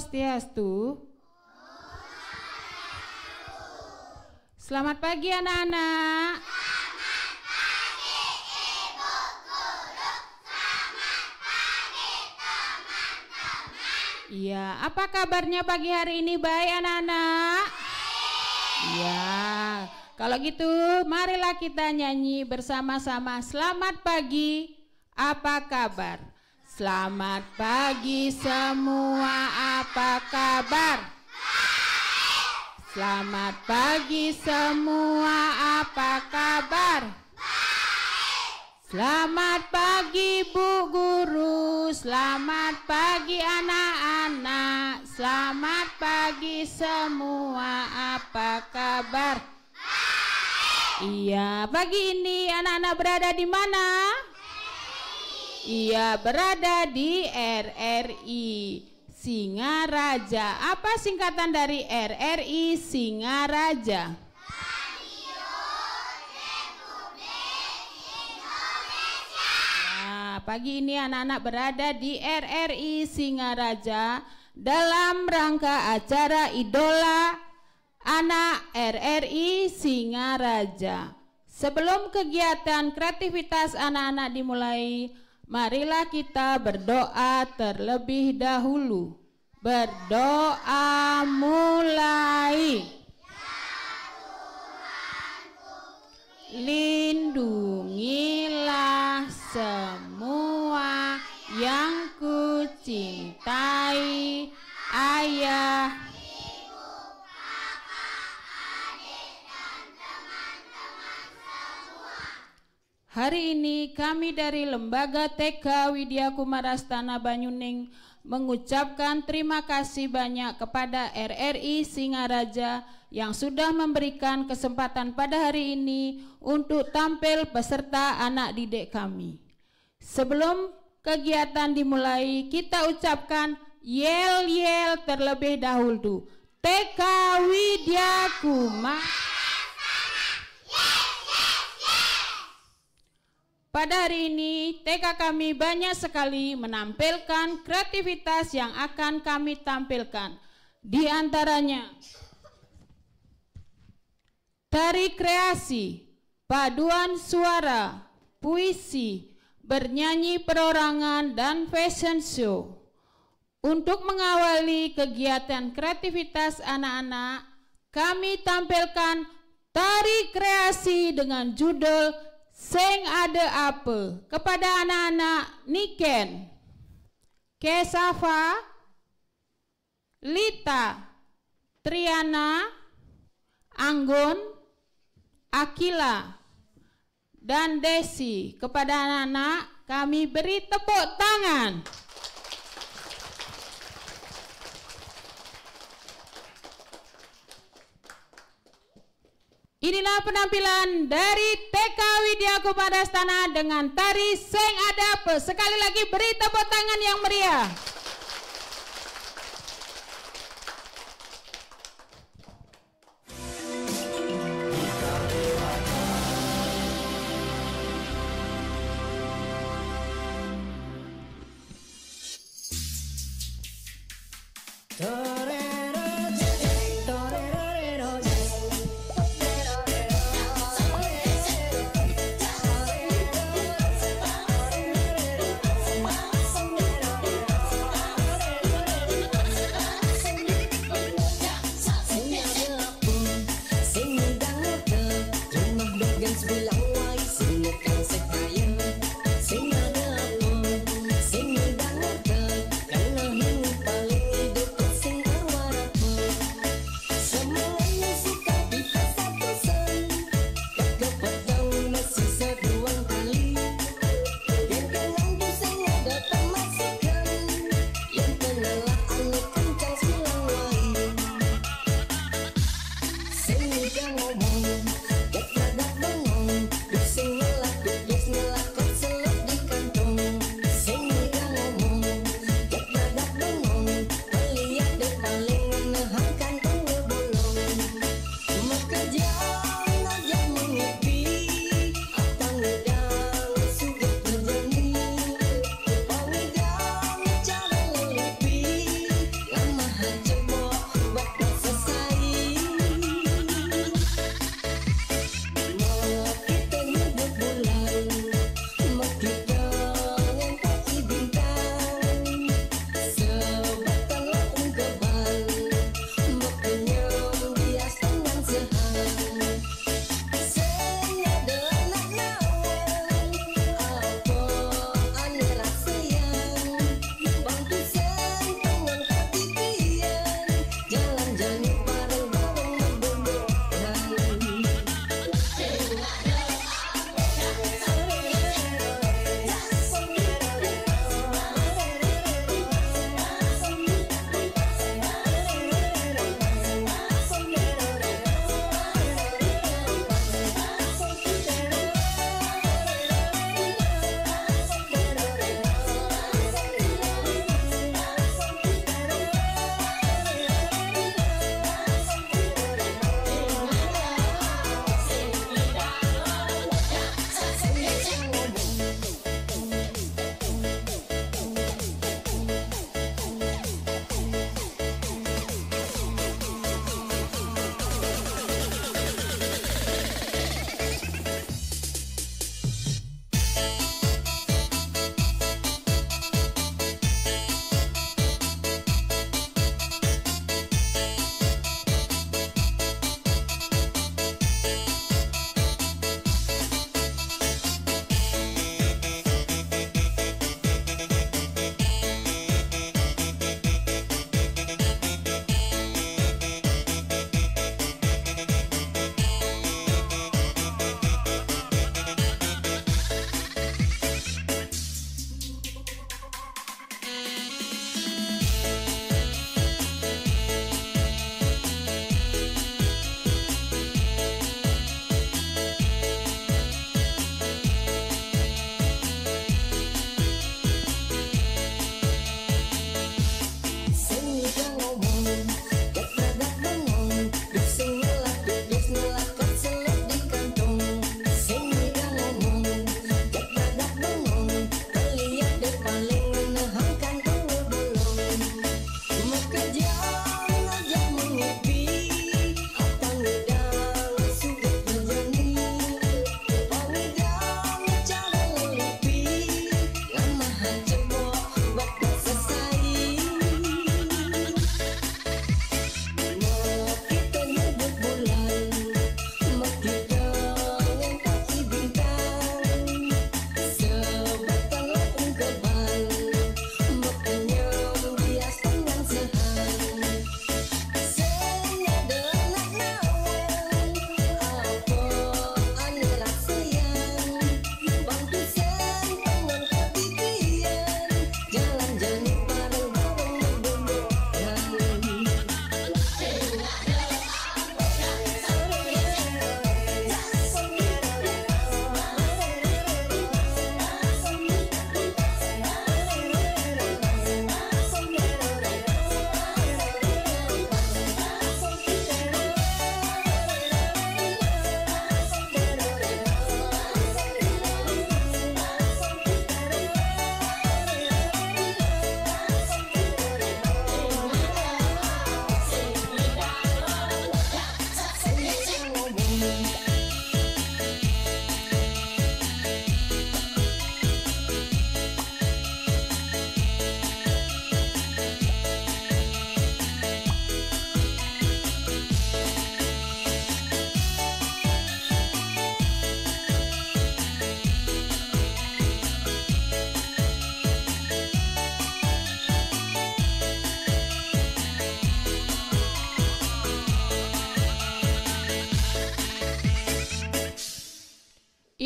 Swastiastu. Selamat pagi anak-anak. Selamat pagi Ibu Guru. Selamat pagi teman-teman. Iya, apa kabarnya pagi hari ini, baik anak-anak? Iya, kalau gitu marilah kita nyanyi bersama-sama. Selamat pagi, apa kabar? Selamat pagi semua, apa kabar? Selamat pagi semua, apa kabar? Selamat pagi Bu Guru, selamat pagi anak-anak, selamat pagi semua, apa kabar? Iya, pagi ini anak-anak berada di mana? Iya, berada di RRI Singaraja. Apa singkatan dari RRI Singaraja? Radio Republik Indonesia. Nah, pagi ini anak-anak berada di RRI Singaraja dalam rangka acara Idola Anak RRI Singaraja. Sebelum kegiatan kreativitas anak-anak dimulai, marilah kita berdoa terlebih dahulu. Berdoa mulai. Lindungilah semua yang kucintai, Ayah, hari ini kami dari Lembaga TK Widya Kumarastana Banyuning mengucapkan terima kasih banyak kepada RRI Singaraja yang sudah memberikan kesempatan pada hari ini untuk tampil beserta anak didik kami. Sebelum kegiatan dimulai, kita ucapkan yel-yel terlebih dahulu. TK Widya Kumarastana. Pada hari ini, TK kami banyak sekali menampilkan kreativitas yang akan kami tampilkan. Di antaranya, tari kreasi, paduan suara, puisi, bernyanyi perorangan, dan fashion show. Untuk mengawali kegiatan kreativitas anak-anak, kami tampilkan tari kreasi dengan judul Sing Ada Apa kepada anak-anak Niken, Kesafa, Lita, Triana, Anggun, Akila, dan Desi. Kepada anak-anak kami beri tepuk tangan. Inilah penampilan dari TK Widya Kumarastana dengan tari Sing Ada Apa. Sekali lagi beri tepuk tangan yang meriah.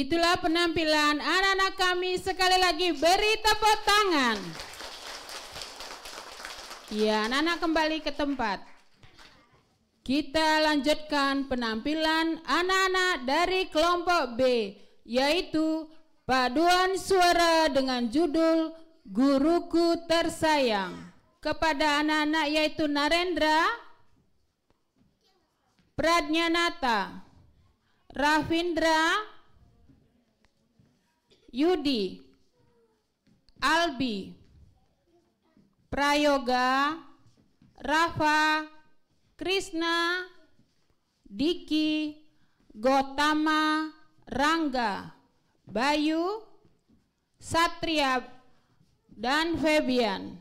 Itulah penampilan anak-anak kami. Sekali lagi beri tepuk tangan. Ya, anak-anak kembali ke tempat. Kita lanjutkan penampilan anak-anak dari kelompok B, yaitu paduan suara dengan judul Guruku Tersayang. Kepada anak-anak yaitu Narendra, Pradnyanata, Ravindra, Yudi, Albi, Prayoga, Rafa, Krishna, Diki, Gotama, Rangga, Bayu, Satria, dan Febian.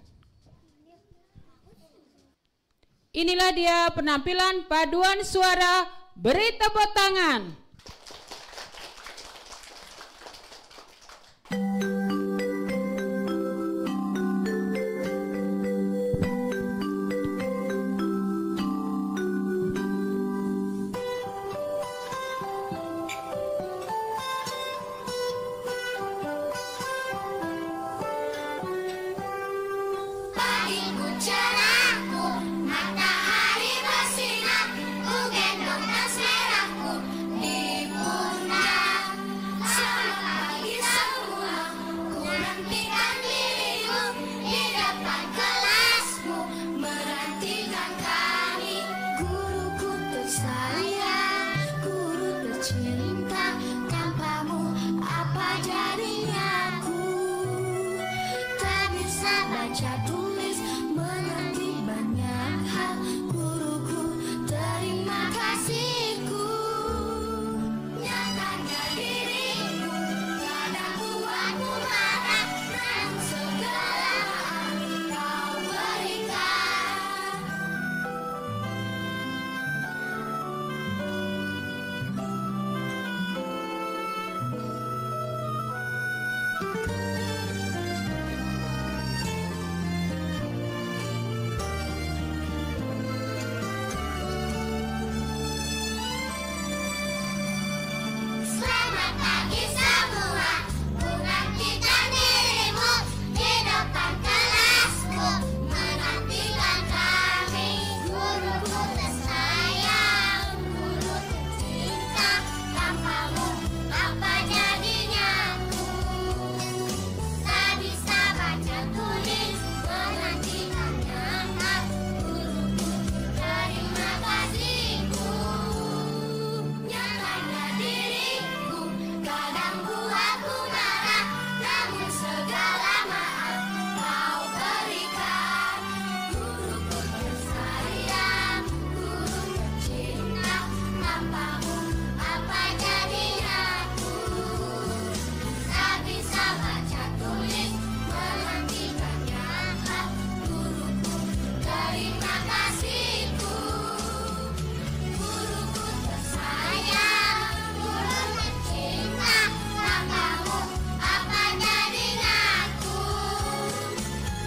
Inilah dia penampilan paduan suara. Beri tepuk tangan. Pagiku cerahku, matahari bersinar, ku gendong tas merahku di pundak. Selamat pagi semua, ku nantikan dirimu di depan kelasmu, menantikan kami. Guruku tersayang, guru tercinta, tanpamu apa jadinya aku? Tak bisa baca tulis, mengerti banyak hal. Guruku, terima kasihku. Nyatakan dirimu, kadang buatku marah, namun segala kau berikan. Selamat pagi semua, ku nantikan dirimu di depan kelasku, menantikan kami. Guruku tersayang, guru tercinta, tanpamu apa jadinya aku? Tak bisa baca tulis, menantikan nyata. Guruku, terima kasihku. Nyatakan diriku, kadang buatku marah, namun segala maaf kau berikan. Guruku tersayang, guru tercinta, tanpamu apa jadinya aku? Tak bisa baca tulis, menantikan nyata. Guruku, terima kasihku. Guruku tersayang, guru tercinta, tanpamu apa jadinya aku?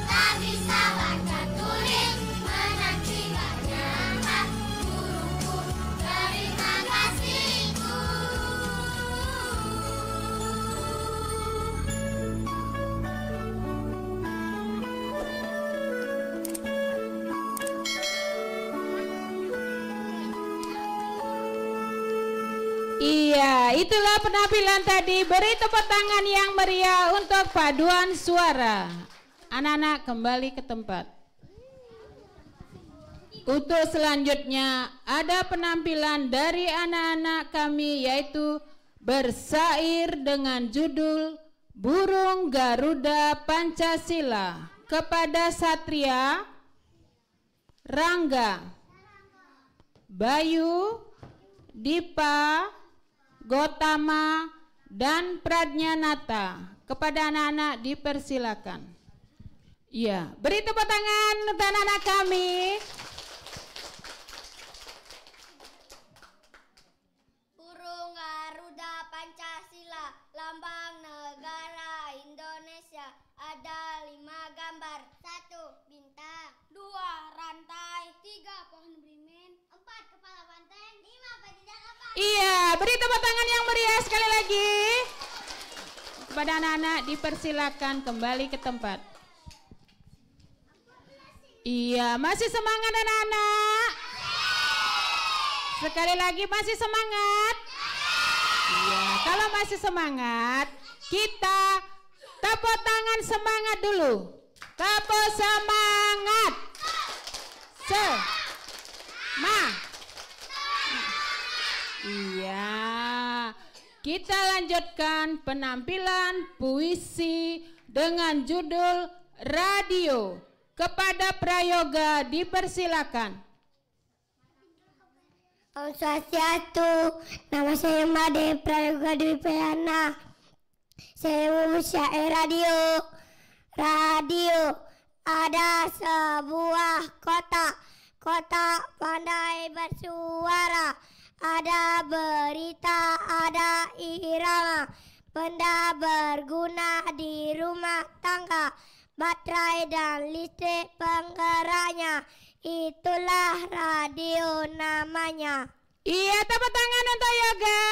Tak bisa baca tulis, menantikan nyata. Guruku, terima kasihku. Iya, itulah penampilan tadi. Beri tepuk tangan yang meriah untuk paduan suara. Anak-anak kembali ke tempat. Untuk selanjutnya ada penampilan dari anak-anak kami, yaitu bersair dengan judul Burung Garuda Pancasila. Kepada Satria, Rangga, Bayu, Dipa, Gotama, dan Pradnyanata. Kepada anak-anak dipersilakan. Iya, beri tepuk tangan untuk anak-anak kami. Burung Garuda Pancasila, lambang negara Indonesia. Ada 5 gambar. 1. Bintang. 2. Rantai. 3. Pohon beringin. 4. Kepala banteng. 5. Bajak kapal. Iya, beri tepuk tangan yang meriah sekali lagi. Kepada anak-anak dipersilakan kembali ke tempat. Iya, masih semangat anak-anak? Sekali lagi masih semangat? Iya, kalau masih semangat, kita tepuk tangan semangat dulu. Tepuk semangat. Iya. Kita lanjutkan penampilan puisi dengan judul Radio. Kepada prayoga dipersilakan. Om Swastiastu, nama saya Made Prayoga Dwi Priyana. Saya syair radio. Radio, ada sebuah kota pandai bersuara. Ada berita, ada irama, benda berguna di rumah tangga. Baterai dan listrik penggeraknya, itulah radio namanya. Iya, tepuk tangan untuk yoga.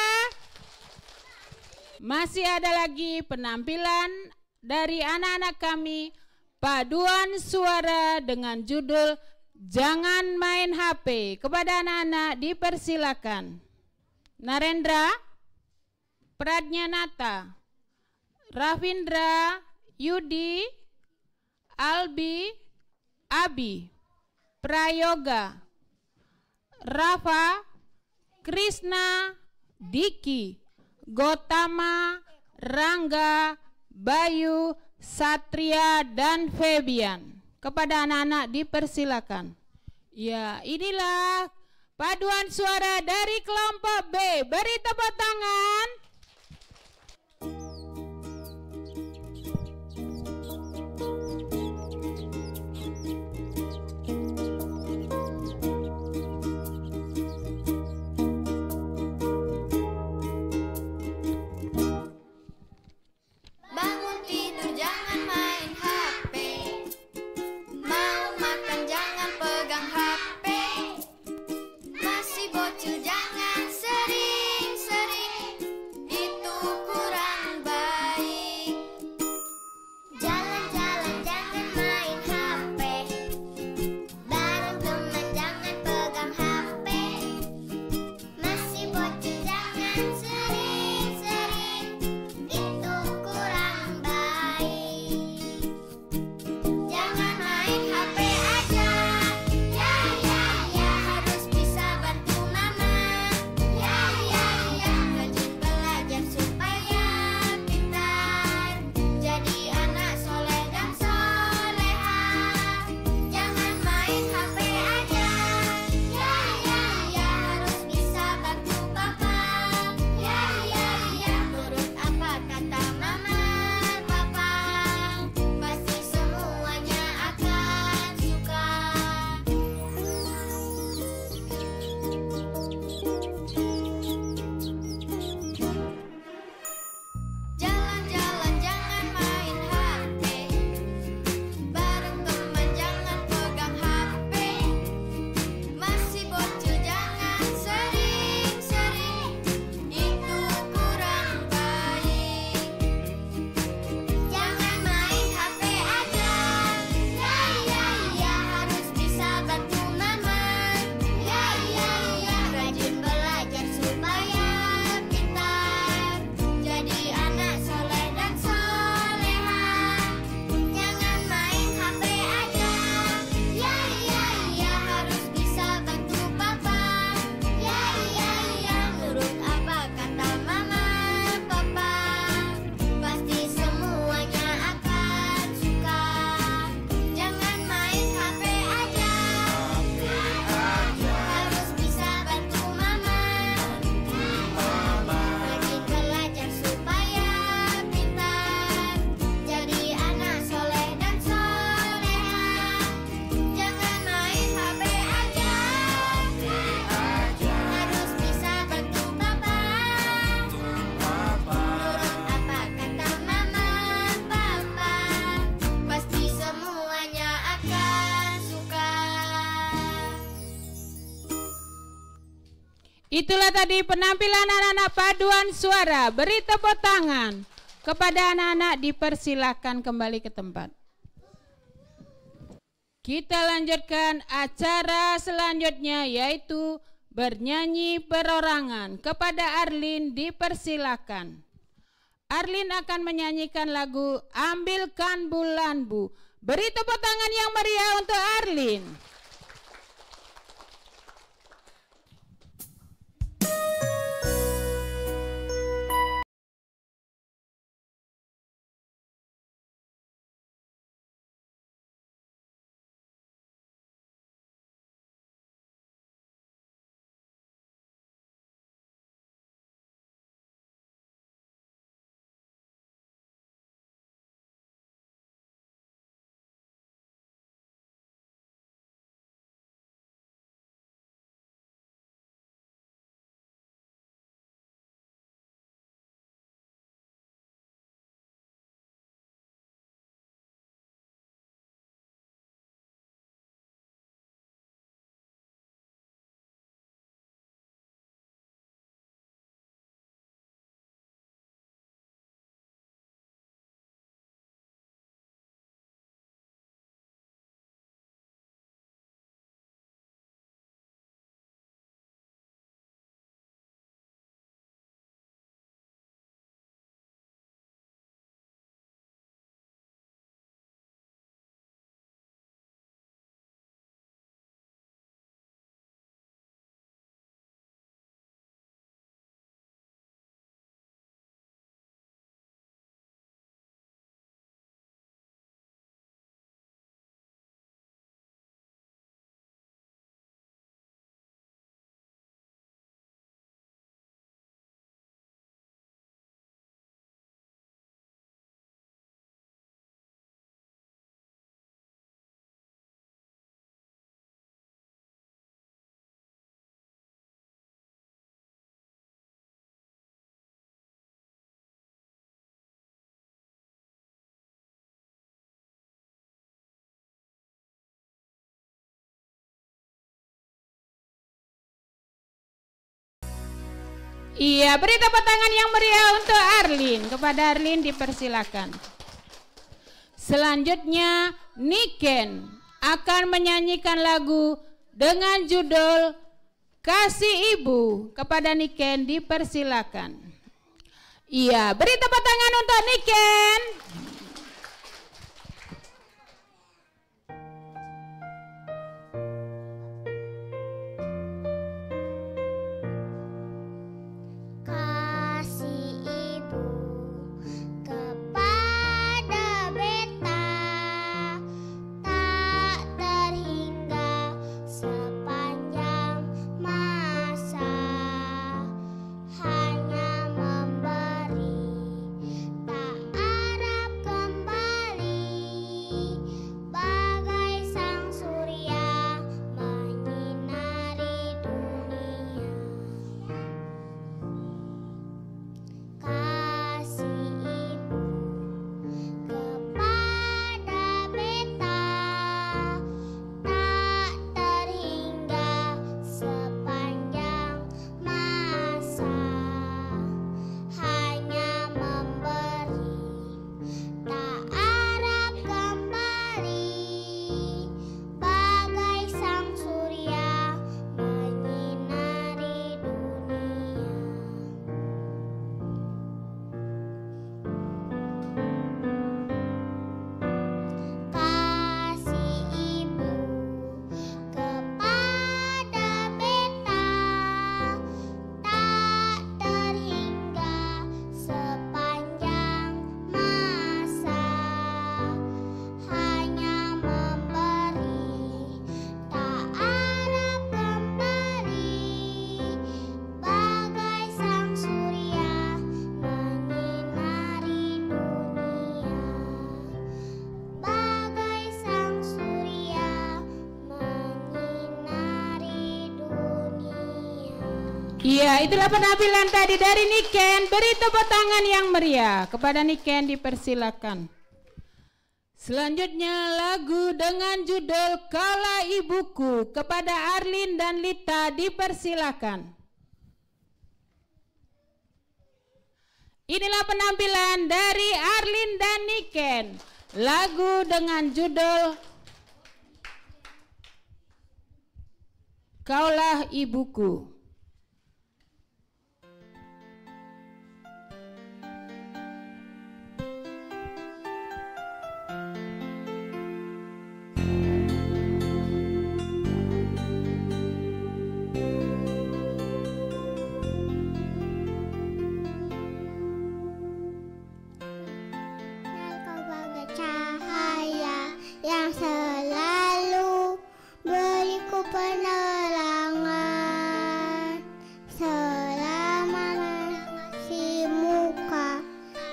Masih ada lagi penampilan dari anak-anak kami, paduan suara dengan judul Jangan Main HP. Kepada anak-anak dipersilakan. Narendra, Pradnyanata, Ravindra, Yudi, Albi, Abi, Prayoga, Rafa, Krishna, Diki, Gotama, Rangga, Bayu, Satria, dan Febian. Kepada anak-anak dipersilakan. Ya, inilah paduan suara dari kelompok B. Beri tepuk tangan. Itulah tadi penampilan anak-anak paduan suara. Beri tepuk tangan Kepada anak-anak dipersilakan kembali ke tempat. Kita lanjutkan acara selanjutnya yaitu bernyanyi perorangan. Kepada Arlin dipersilakan. Arlin akan menyanyikan lagu Ambilkan Bulanmu. Beri tepuk tangan yang meriah untuk Arlin. Iya, beri tepuk tangan yang meriah untuk Arlin. Kepada Arlin dipersilakan. Selanjutnya Niken akan menyanyikan lagu dengan judul Kasih Ibu. Kepada Niken dipersilakan. Iya, beri tepuk tangan untuk Niken. Iya, itulah penampilan tadi dari Niken. Beri tepuk tangan yang meriah. Kepada Niken dipersilakan. Selanjutnya lagu dengan judul Kaulah Ibuku. Kepada Arlin dan Lita dipersilakan. Inilah penampilan dari Arlin dan Niken. Lagu dengan judul Kaulah Ibuku. Yang selalu beriku penerangan selama masih muka,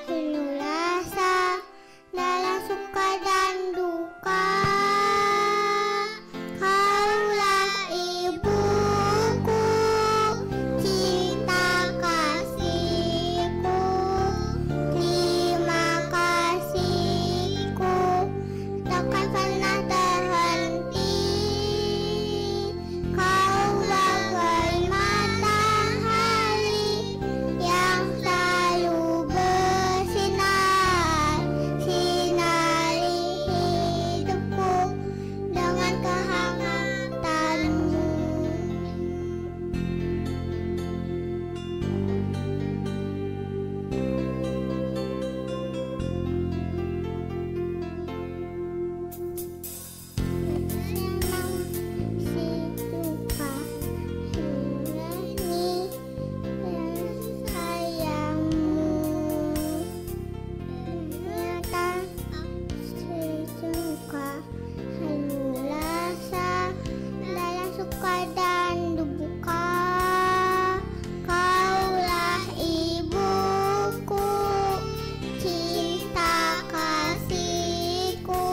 penuh rasa dalam suka dan duka. Kaulah ibuku, cinta kasihku, terima kasihku takkan pernah terhenti. Kau bagai matahari yang selalu bersinar, sinari hidupku dengan kehangatanmu. Kaulah ibuku, cinta kasihku,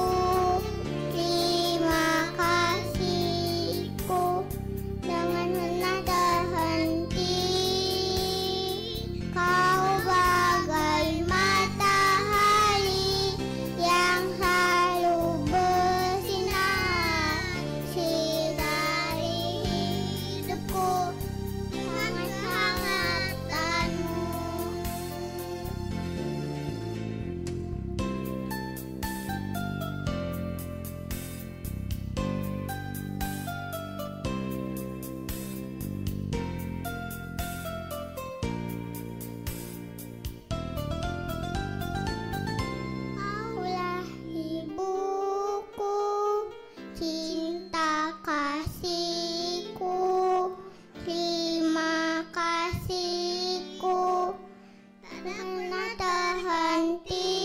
terima kasihku jangan pernah terhenti. Kau bagai matahari yang selalu bersinar, sinari hidupku dengan kehangatanmu. Kaulah ibuku, cinta kasihku, terima kasihku karena terhenti.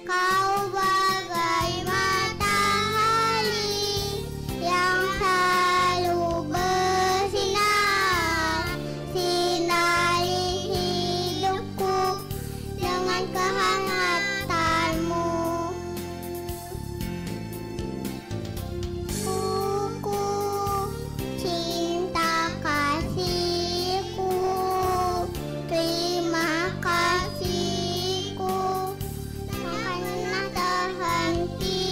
Kau bagai matahari yang selalu bersinar, sinari hidupku dengan kehangatanmu. Buku cinta kasihku, terima kasihku takkan pernah terhenti.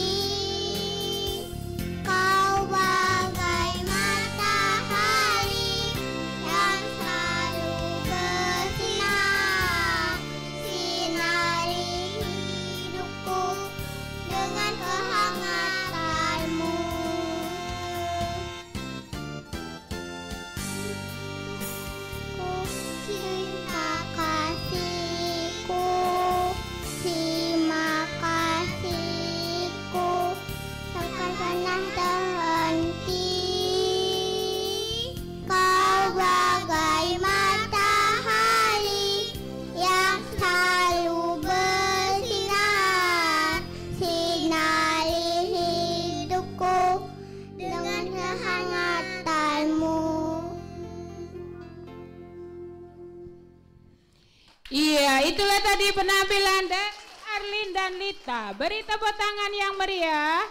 Kau bagai matahari yang selalu bersinar, sinari hidupku dengan kehangatanmu. Cinta kasihku, terima kasihku takkan pernah terhenti. Kau bagai matahari yang selalu bersinar, sinari hidupku dengan kehangatanmu. Iya, itulah tadi penampilan dari Arlin dan Lita. Beri tepuk tangan yang meriah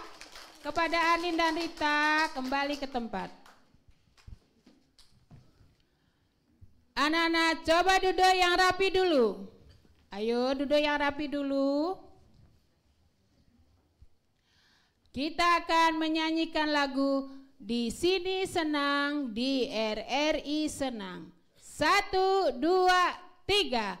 kepada Arlin dan Lita. Kembali ke tempat. Anak-anak coba duduk yang rapi dulu. Ayo duduk yang rapi dulu. Kita akan menyanyikan lagu Di Sini Senang, di RRI Senang. 1, 2, 3.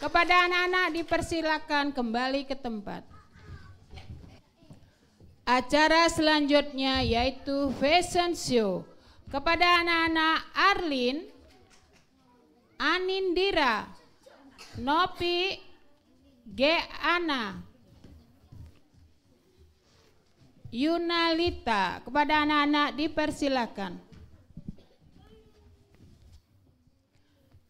Kepada anak-anak dipersilakan kembali ke tempat. Acara selanjutnya yaitu fashion show. Kepada anak-anak Arlin, Anindira, Nopi, Geana, Yunalita. Kepada anak-anak dipersilakan.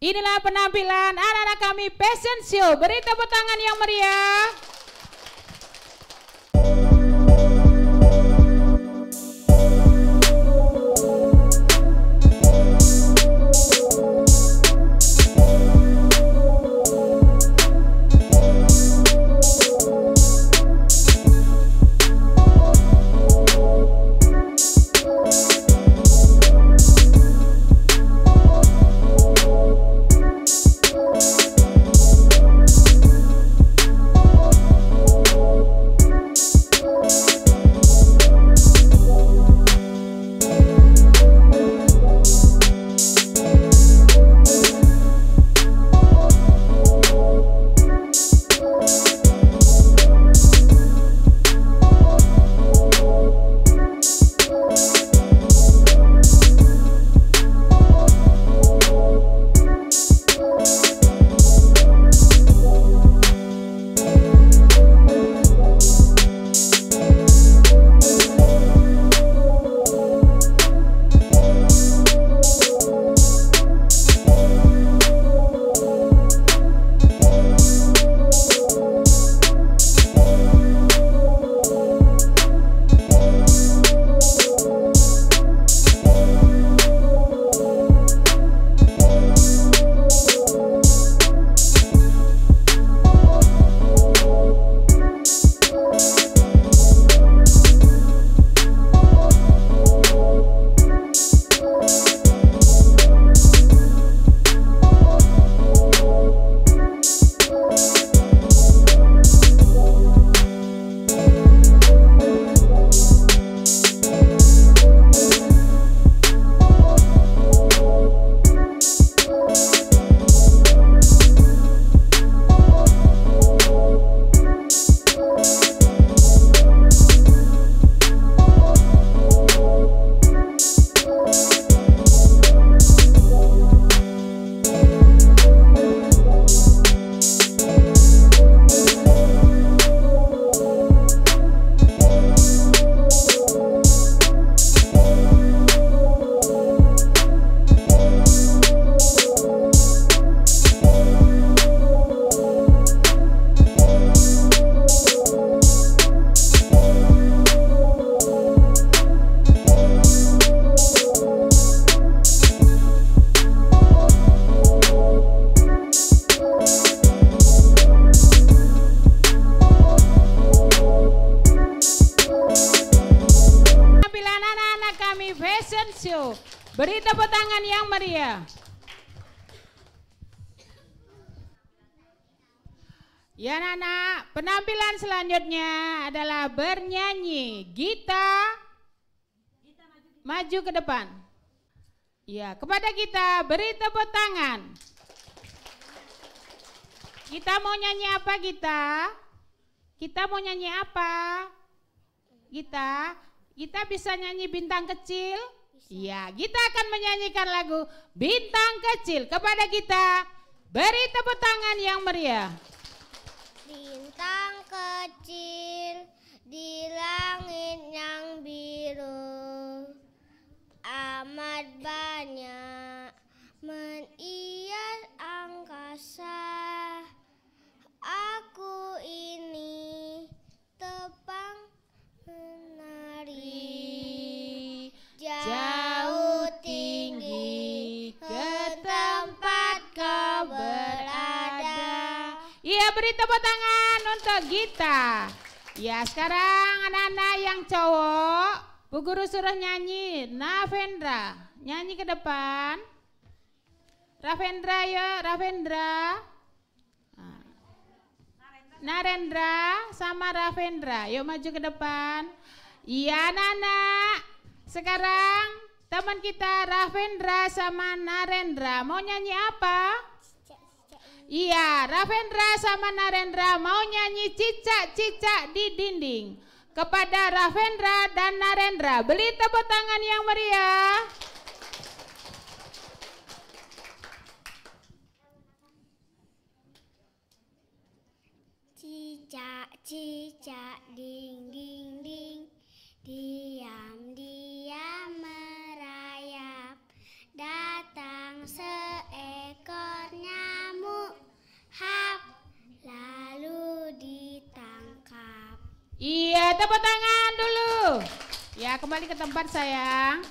Inilah penampilan anak-anak kami fashion show. Beri tepuk tangan yang meriah. Beri tepuk tangan yang meriah. Ya anak-anak, penampilan selanjutnya adalah bernyanyi. Gita, maju ke depan. Ya, kepada Gita beri tepuk tangan. Kita mau nyanyi apa Gita? Kita mau nyanyi apa? Gita bisa nyanyi Bintang Kecil? Ya, kita akan menyanyikan lagu Bintang Kecil. Kepada Gita beri tepuk tangan yang meriah. Bintang kecil di langit yang biru, amat banyak menias angkasa. Aku ini tebang menari, jauh tinggi ke tempat kau berada. Iya, beri tepuk tangan untuk Gita. Ya, sekarang anak-anak yang cowok, Bu Guru suruh nyanyi. Navendra, nyanyi ke depan. Ravendra ya, Ravendra. Narendra sama Ravendra, yuk maju ke depan. Iya anak-anak, sekarang teman kita Ravendra sama Narendra mau nyanyi apa? Iya, Ravendra sama Narendra mau nyanyi cicak-cicak di dinding. Kepada Ravendra dan Narendra, beri tepuk tangan yang meriah. Cicak-cicak ding ding ding, diam-diam merayap, datang seekor nyamuk, hap, lalu ditangkap. Iya, tepuk tangan dulu. Ya, kembali ke tempat sayang.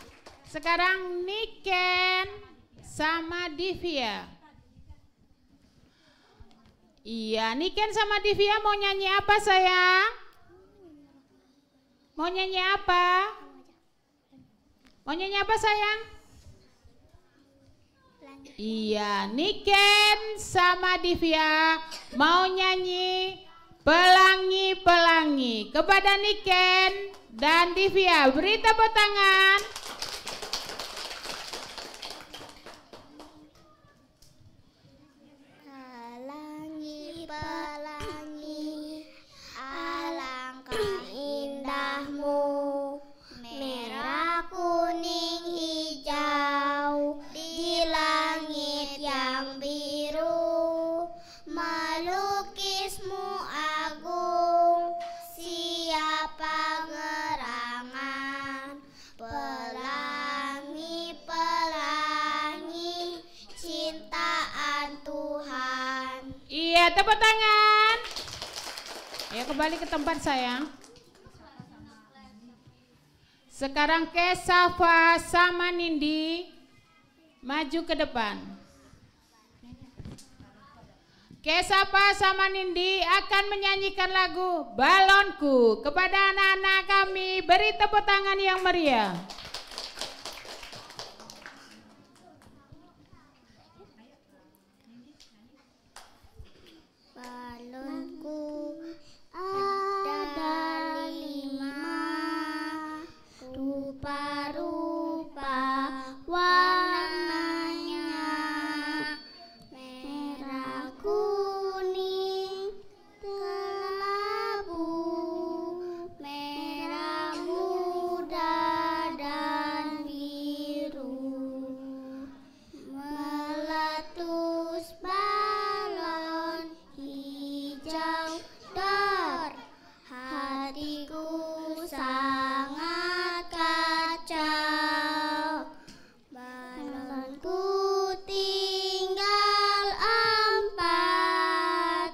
Sekarang Niken sama Divya. Iya, Niken sama Divya mau nyanyi apa sayang? Mau nyanyi apa? Mau nyanyi apa sayang? Iya, Niken sama Divya mau nyanyi Pelangi-Pelangi. Kepada Niken dan Divya beri tepuk tangan. Pelangi, alangkah indahmu, merah, kuning, hijau, di langit yang biru, melukismu agung, siapa gerangan, pelangi, pelangi, cintaan Tuhan. Iya, tepuk tangan. Ya, kembali ke tempat sayang. Sekarang Kesafa sama Nindi maju ke depan. Kesafa sama Nindi akan menyanyikan lagu Balonku. Kepada anak-anak kami beri tepuk tangan yang meriah. Balonku ada 5, rupa-rupa warnanya, merah, kuning, kelabu, merah muda dan biru, meletus balon hijau dar, hatiku sangat kacau, balonku tinggal 4,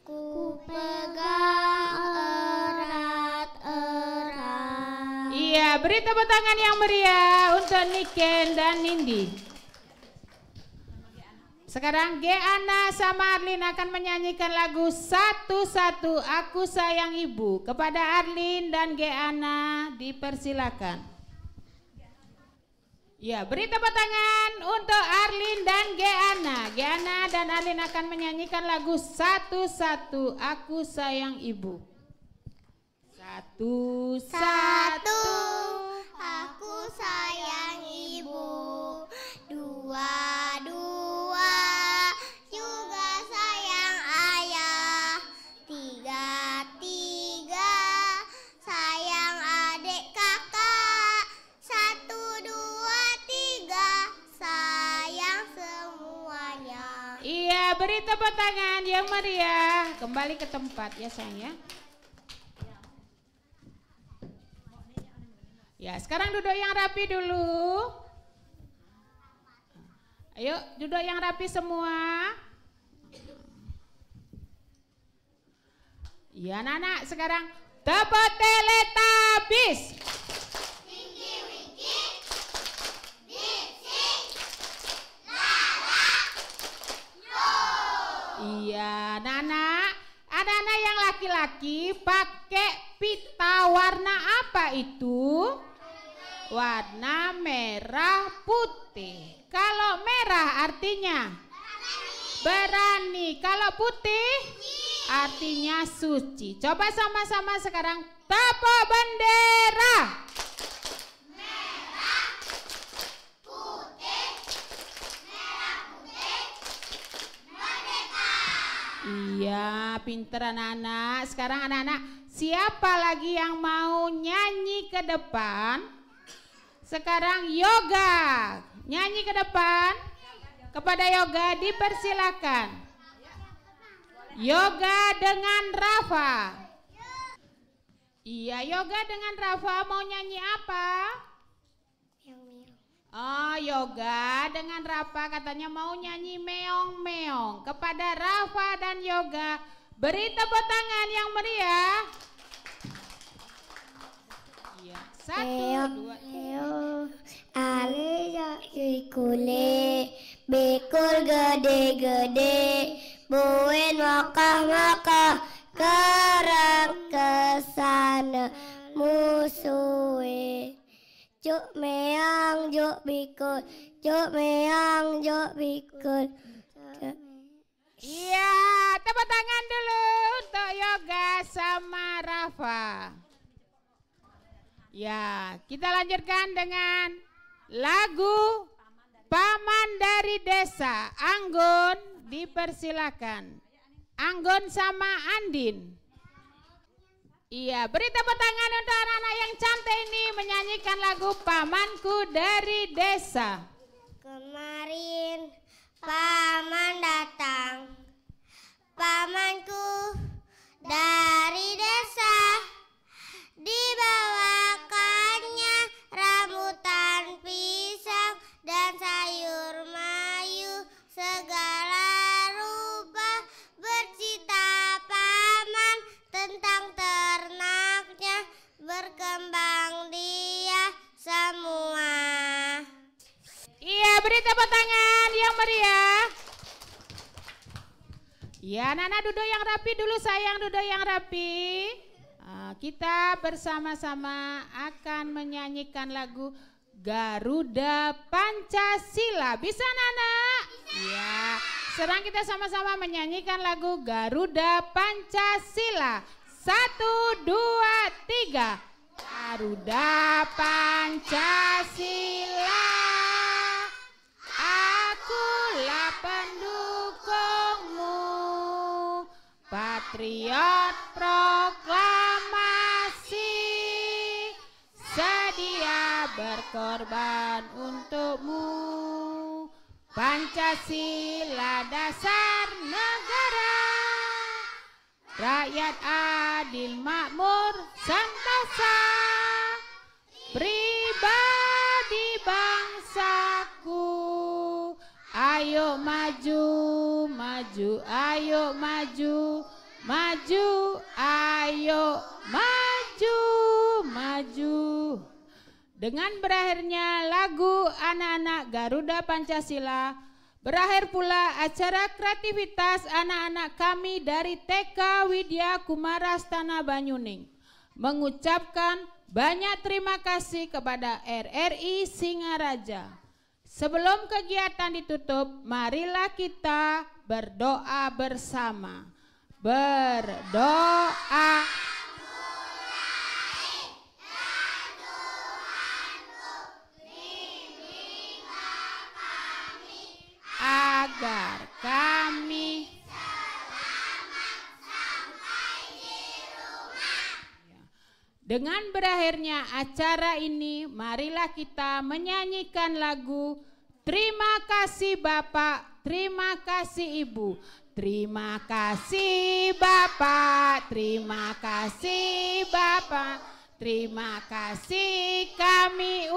ku pegang erat-erat. Iya, beri tepuk tangan yang meriah untuk Niken dan Nindi. Sekarang Geana sama Arlin akan menyanyikan lagu Satu-Satu Aku Sayang Ibu. Kepada Arlin dan Geana dipersilakan. Ya, beri tepuk tangan untuk Arlin dan Geana. Geana dan Arlin akan menyanyikan lagu Satu-Satu Aku Sayang Ibu. Satu-satu Aku sayang ibu, dua-dua juga sayang ayah, tiga-tiga sayang adik kakak, 1, 2, 3 sayang semuanya. Iya, beri tepuk tangan yang meriah. Kembali ke tempat ya sayang ya. Ya, sekarang duduk yang rapi dulu. Ayo, duduk yang rapi semua. Ya, anak-anak, sekarang tepuk Teletubbies. Iya, anak-anak yang laki-laki pakai pita warna apa itu? Warna merah putih. Kalau merah artinya berani. Kalau putih artinya suci. Coba sama-sama sekarang tepuk bendera. Merah, putih, merdeka pinter anak-anak. Sekarang anak-anak, siapa lagi yang mau nyanyi ke depan? Sekarang Yoga, nyanyi ke depan. Kepada Yoga dipersilakan. Yoga dengan Rafa. Iya, Yoga dengan Rafa mau nyanyi apa? Oh, Yoga dengan Rafa katanya mau nyanyi meong-meong. Kepada Rafa dan Yoga beri tepuk tangan yang meriah. Iya, 1, 2, 3. Alija ikule, bekul gede-gede, buin makah-makah, kerang kesana musuhe. Juk meang, juk bikul, juk meang, juk bikul. Iya, tepuk tangan dulu untuk Yoga sama Rafa. Ya, kita lanjutkan dengan lagu Paman dari Desa. Anggun dipersilakan. Anggun sama Andin. Iya, beri tepuk tangan untuk anak-anak yang cantik ini menyanyikan lagu Pamanku dari Desa. Kemarin paman datang, pamanku dari desa, dibawakannya rambutan pisang dan sayur mayu segala rupa, bercita paman tentang ternaknya, berkembang dia semua. Iya, beri tepuk tangan yang meriah. Ya, anak-anak duduk yang rapi dulu sayang, duduk yang rapi. Kita bersama-sama akan menyanyikan lagu Garuda Pancasila. Bisa anak-anak? Iya. Sekarang kita sama-sama menyanyikan lagu Garuda Pancasila. 1, 2, 3. Garuda Pancasila, akulah pendukungmu, patriot proklamasi, sedia berkorban untukmu. Pancasila dasar negara, rakyat adil makmur sentosa, pribadi bangsaku. Ayo maju, maju, ayo maju, maju, ayo maju, maju. Dengan berakhirnya lagu anak-anak Garuda Pancasila, berakhir pula acara kreativitas anak-anak kami dari TK Widya Kumara Stana Banyuning. Mengucapkan banyak terima kasih kepada RRI Singaraja. Sebelum kegiatan ditutup, marilah kita berdoa bersama. Berdoa. Agar kami dengan berakhirnya acara ini, marilah kita menyanyikan lagu Terima kasih Bapak, terima kasih Ibu. Terima kasih Bapak, terima kasih Bapak, terima kasih kami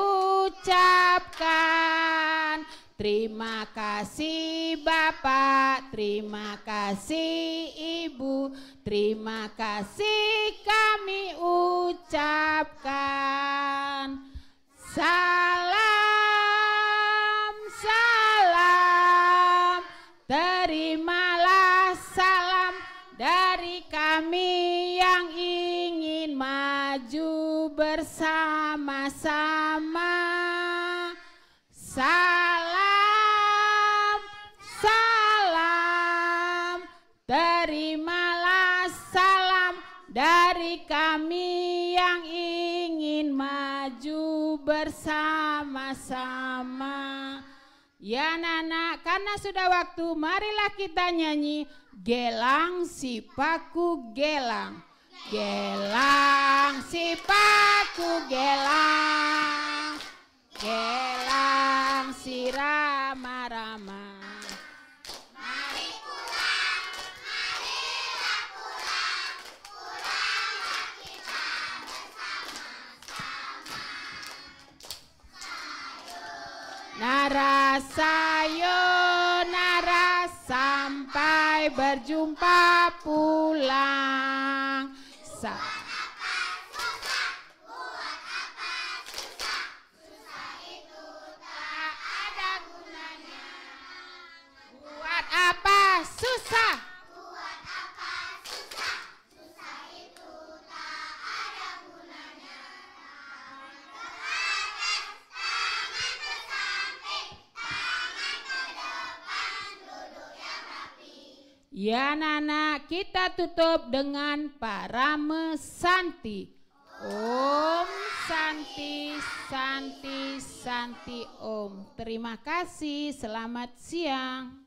ucapkan. Terima kasih Bapak, terima kasih Ibu, terima kasih kami ucapkan. Salam, salam, terimalah salam dari kami yang ingin maju bersama-sama. Salam, salam, terimalah salam dari kami yang ingin maju bersama-sama. Ya anak-anak, karena sudah waktu, marilah kita nyanyi Gelang si paku gelang. Gelang si paku gelang. Gelang si rama-rama. Mari pulang, marilah pulang, pulanglah kita bersama-sama. Nara sayonara sampai berjumpa pulang. Buat apa susah? Buat apa susah? Susah itu tak ada gunanya. Tangan ke samping, tangan ke depan, duduk yang rapi. Ya anak-anak, kita tutup dengan Parame Santi. Om Santi, Santi, Santi Om. Terima kasih, selamat siang.